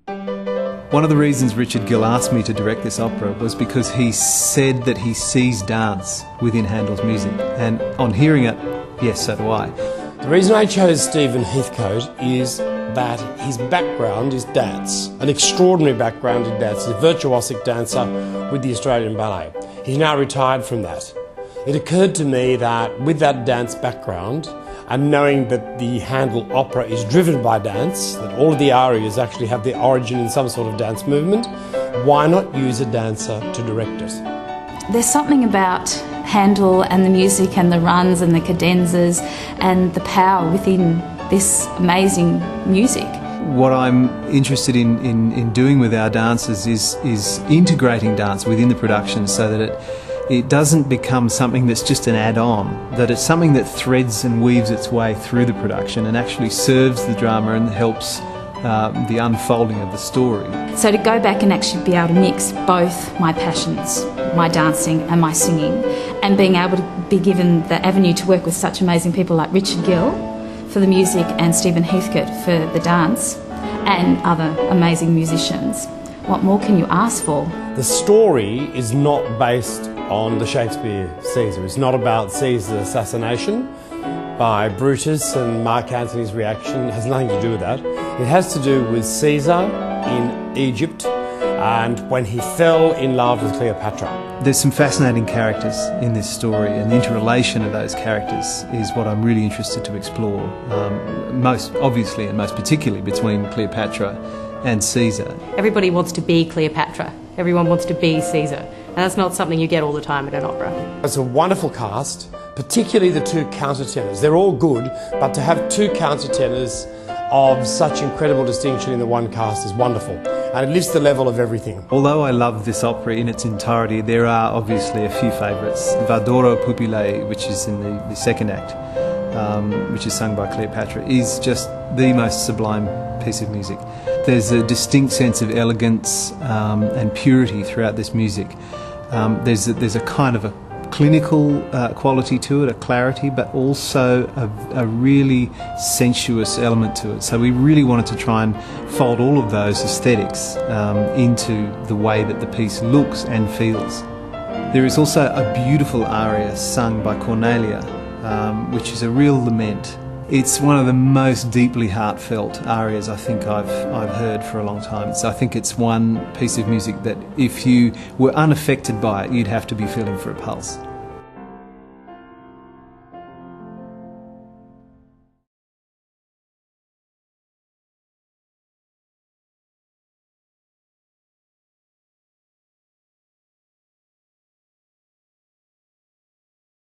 One of the reasons Richard Gill asked me to direct this opera was because he said that he sees dance within Handel's music, and on hearing it, yes, so do I. The reason I chose Stephen Heathcote is that his background is dance, an extraordinary background in dance. He's a virtuosic dancer with the Australian Ballet. He's now retired from that. It occurred to me that with that dance background, and knowing that the Handel opera is driven by dance, that all of the arias actually have their origin in some sort of dance movement, why not use a dancer to direct it? There's something about Handel and the music and the runs and the cadenzas and the power within this amazing music. What I'm interested in doing with our dancers is integrating dance within the production so that it doesn't become something that's just an add-on, that it's something that threads and weaves its way through the production and actually serves the drama and helps the unfolding of the story. So to go back and actually be able to mix both my passions, my dancing and my singing, and being able to be given the avenue to work with such amazing people like Richard Gill for the music and Stephen Heathcote for the dance and other amazing musicians, what more can you ask for? The story is not based on the Shakespeare Caesar. It's not about Caesar's assassination by Brutus and Mark Antony's reaction. It has nothing to do with that. It has to do with Caesar in Egypt and when he fell in love with Cleopatra. There's some fascinating characters in this story, and the interrelation of those characters is what I'm really interested to explore, most obviously and most particularly between Cleopatra and Caesar. Everybody wants to be Cleopatra. Everyone wants to be Caesar. And that's not something you get all the time at an opera. It's a wonderful cast, particularly the two countertenors. They're all good, but to have two countertenors of such incredible distinction in the one cast is wonderful. And it lifts the level of everything. Although I love this opera in its entirety, there are obviously a few favourites. V'adoro Pupile, which is in the second act, which is sung by Cleopatra, is just the most sublime piece of music. There's a distinct sense of elegance and purity throughout this music. There's a kind of a clinical quality to it, a clarity, but also a really sensuous element to it. So we really wanted to try and fold all of those aesthetics into the way that the piece looks and feels. There is also a beautiful aria sung by Cornelia, which is a real lament. It's one of the most deeply heartfelt arias I think I've heard for a long time. So I think it's one piece of music that if you were unaffected by it, you'd have to be feeling for a pulse.